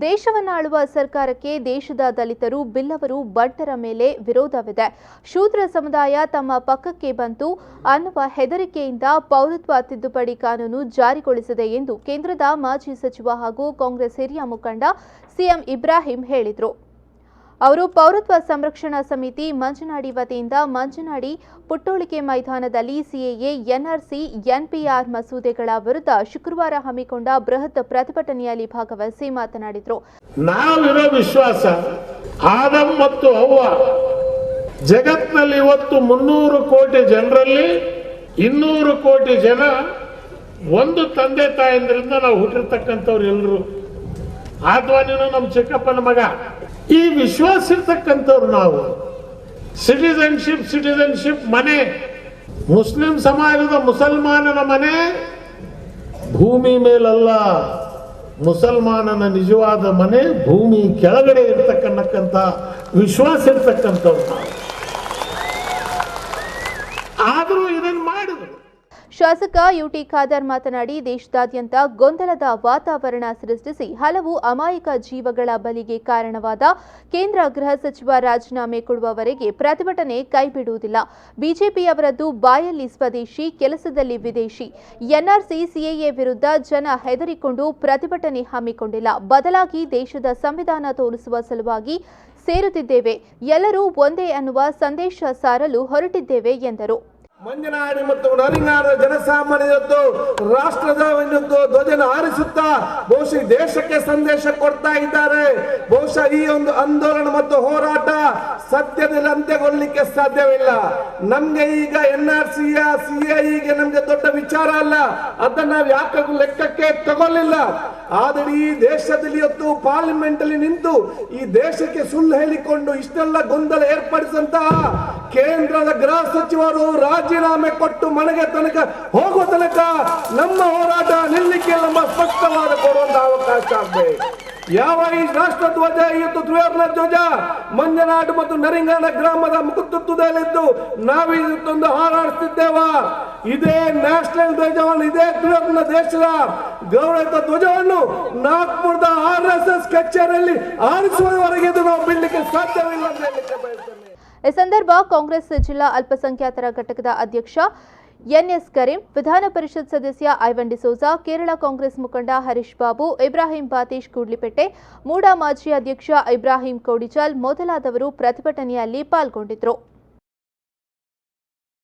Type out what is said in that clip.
ದೇಶವನ್ನಾಳುವ ಸರ್ಕಾರಕ್ಕೆ ದೇಶದ ದಲಿತರು ಬಿಲ್ಲವರು ಬಂಟರ ಮೇಲೆ ವಿರೋಧವಿದೆ. ಶೂದ್ರ ಸಮುದಾಯ ತಮ್ಮ ಪಕ್ಕಕ್ಕೆ ಬಂತು ಅನ್ನುವ ಹೆದರಿಕೆಯಿಂದ ಪೌರತ್ವ ತಿದ್ದುಪಡಿ ಕಾನೂನು ಜಾರಿಗೊಳಿಸಿದೆ ಎಂದು ಕೇಂದ್ರದ ಮಾಜಿ ಸಚಿವ ಹಾಗೂ ಕಾಂಗ್ರೆಸ್ ಹಿರಿಯ ಮುಖಂಡ ಸಿಎಂ ಇಬ್ರಾಹಿಂ ಹೇಳಿದರು. ಅವರು ಪೌರತ್ವ ಸಂರಕ್ಷಣಾ ಸಮಿತಿ ಮಂಜನಾಡಿ ವತಿಯಿಂದ ಮಂಜನಾಡಿ ಪುಟ್ಟೋಳಿಕೆ ಮೈದಾನದಲ್ಲಿ ಸಿಎಎ, ಎನ್ಆರ್ಸಿ, ಎನ್ಪಿಆರ್ ಮಸೂದೆಗಳ ವಿರುದ್ಧ ಶುಕ್ರವಾರ ಹಮ್ಮಿಕೊಂಡ ಬೃಹತ್ ಪ್ರತಿಭಟನೆಯಲ್ಲಿ ಭಾಗವಹಿಸಿ ಮಾತನಾಡಿದರು. ನಾವಿರೋ ವಿಶ್ವಾಸ ಆದಮ್ ಮತ್ತು ಅವ್ವ ಜಗತ್ತಿನಲ್ಲಿ ಇವತ್ತು 300 ಕೋಟಿ ಜನರಲ್ಲಿ 200 ಕೋಟಿ ಜನ ಒಂದು ತಂದೆ ತಾಯಂದ್ರಿಂದ ನಾವು ಹುಟ್ಟಿರ್ತಕ್ಕಂಥವ್ರು ಎಲ್ಲರೂ. ಆದ್ವಾನಿನೂ ನಮ್ಮ ಚಿಕ್ಕಪ್ಪನ ಮಗ. ಈ ವಿಶ್ವಾಸ ಇರ್ತಕ್ಕಂಥವ್ರು ನಾವು. ಸಿಟಿಜನ್ಶಿಪ್ ಮನೆ, ಮುಸ್ಲಿಂ ಸಮಾಜದ ಮುಸಲ್ಮಾನನ ಮನೆ ಭೂಮಿ ಮೇಲಲ್ಲ, ಮುಸಲ್ಮಾನನ ನಿಜವಾದ ಮನೆ ಭೂಮಿ ಕೆಳಗಡೆ ಇರ್ತಕ್ಕಂಥ ವಿಶ್ವಾಸ ಇರ್ತಕ್ಕಂಥವ್ರು ನಾವು. ಆದರೂ ಇದನ್ನು ಮಾಡಿದ್ರು. ಶಾಸಕ ಯುಟಿ ಖಾದರ್ ಮಾತನಾಡಿ, ದೇಶದಾದ್ಯಂತ ಗೊಂದಲದ ವಾತಾವರಣ ಸೃಷ್ಟಿಸಿ ಹಲವು ಅಮಾಯಕ ಜೀವಗಳ ಬಲಿಗೆ ಕಾರಣವಾದ ಕೇಂದ್ರ ಗೃಹ ಸಚಿವ ರಾಜೀನಾಮೆ ಕೊಡುವವರೆಗೆ ಪ್ರತಿಭಟನೆ ಕೈಬಿಡುವುದಿಲ್ಲ. ಬಿಜೆಪಿಯವರದ್ದು ಬಾಯಲ್ಲಿ ಸ್ವದೇಶಿ, ಕೆಲಸದಲ್ಲಿ ವಿದೇಶಿ. ಎನ್ಆರ್ಸಿ, ಸಿಎಎ ವಿರುದ್ಧ ಜನ ಹೆದರಿಕೊಂಡು ಪ್ರತಿಭಟನೆ ಹಮ್ಮಿಕೊಂಡಿಲ್ಲ. ಬದಲಾಗಿ ದೇಶದ ಸಂವಿಧಾನ ತೋರಿಸುವ ಸಲುವಾಗಿ ಸೇರುತ್ತಿದ್ದೇವೆ. ಎಲ್ಲರೂ ಒಂದೇ ಅನ್ನುವ ಸಂದೇಶ ಸಾರಲು ಹೊರಟಿದ್ದೇವೆ ಎಂದರು. ಮಂಜನಾಡಿ ಮತ್ತು ನರಿಂಗಾದ ಜನಸಾಮಾನ್ಯರದ್ದು ರಾಷ್ಟ್ರದ ಧ್ವಜನ ಹಾರಿಸುತ್ತಾ ಬಹುಶಃ ದೇಶಕ್ಕೆ ಸಂದೇಶ ಕೊಡ್ತಾ ಇದ್ದಾರೆ. ಬಹುಶಃ ಈ ಒಂದು ಆಂದೋಲನ ಮತ್ತು ಹೋರಾಟ ಸದ್ಯದಲ್ಲಿ ಅಂತ್ಯಗೊಳ್ಳಲಿಕ್ಕೆ ಸಾಧ್ಯವಿಲ್ಲ. ನಮ್ಗೆ ಈಗ ಎನ್ಆರ್ಸಿಯ ಸಿಎಇಗೆ ನಮ್ಗೆ ದೊಡ್ಡ ವಿಚಾರ ಅಲ್ಲ, ಅದನ್ನ ನಾವು ಯಾಕೆ ಲೆಕ್ಕಕ್ಕೆ ತಗೊಳ್ಳಿಲ್ಲ. ಆದರೆ ಈ ದೇಶದಲ್ಲಿ ಇವತ್ತು ಪಾರ್ಲಿಮೆಂಟ್ ಅಲ್ಲಿ ನಿಂತು ಈ ದೇಶಕ್ಕೆ ಸುಳ್ಳು ಹೇಳಿಕೊಂಡು ಇಷ್ಟೆಲ್ಲ ಗೊಂದಲ ಏರ್ಪಡಿಸಂತಹ ಕೇಂದ್ರದ ಗೃಹ ಸಚಿವರು ರಾಜೀನಾಮೆ ಕೊಟ್ಟು ಮನೆಗೆ ತನಕ ಹೋಗುವ ತನಕ ನಮ್ಮ ಹೋರಾಟ ನಿಲ್ಲಕ್ಕೆ ನಮ್ಮ ಸ್ಪಷ್ಟವಾದ ಕೊಡುವಂತಹ ಅವಕಾಶ ಆಗಬೇಕು. ಯಾವ ಈ ರಾಷ್ಟ್ರ ಧ್ವಜ ಇವತ್ತು ತ್ರಿವರ್ಣ ಧ್ವಜ ಮಂಜನಾಡು ಮತ್ತು ನರಿಂಗಾಣ ಗ್ರಾಮದ ಮುಖತುತ್ತದಲ್ಲಿದ್ದು ನಾವಿದೊಂದು ಹಾರಾಡಿಸುತ್ತಿದ್ದೇವ. ಇದೇ ನ್ಯಾಷನಲ್ ಧ್ವಜವನ್ನು, ಇದೇ ತ್ರಿವರ್ಣ ದೇಶದ ಗೌರವ ಧ್ವಜವನ್ನು ನಾಗ್ಪುರದ RSS ಕಚೇರಿಯಲ್ಲಿ ಹಾರಿಸುವವರೆಗೆ ನಾವು ಬಿಡಲಿಕ್ಕೆ ಸಾಧ್ಯವಿಲ್ಲ ಅಂತ ಹೇಳಲಿಕ್ಕೆ ಬಯಸ್ತೇನೆ. ಈ ಸಂದರ್ಭ ಕಾಂಗ್ರೆಸ್ ಜಿಲ್ಲಾ ಅಲ್ಪಸಂಖ್ಯಾತರ ಘಟಕದ ಅಧ್ಯಕ್ಷ ಎನ್ಎಸ್ ಕರೀಂ, ವಿಧಾನ ಪರಿಷತ್ ಸದಸ್ಯ ಐವನ್ ಡಿಸೋಜಾ, ಕೇರಳ ಕಾಂಗ್ರೆಸ್ ಮುಖಂಡ ಹರೀಶ್ ಬಾಬು, ಇಬ್ರಾಹಿಂ ಬಾತೀಶ್ ಕೂಡ್ಲಿಪೇಟೆ, ಮೂಡಾ ಮಾಜಿ ಅಧ್ಯಕ್ಷ ಇಬ್ರಾಹಿಂ ಕೋಡಿಚಾಲ್ ಮೊದಲಾದವರು ಪ್ರತಿಭಟನೆಯಲ್ಲಿ ಪಾಲ್ಗೊಂಡಿದ್ದರು.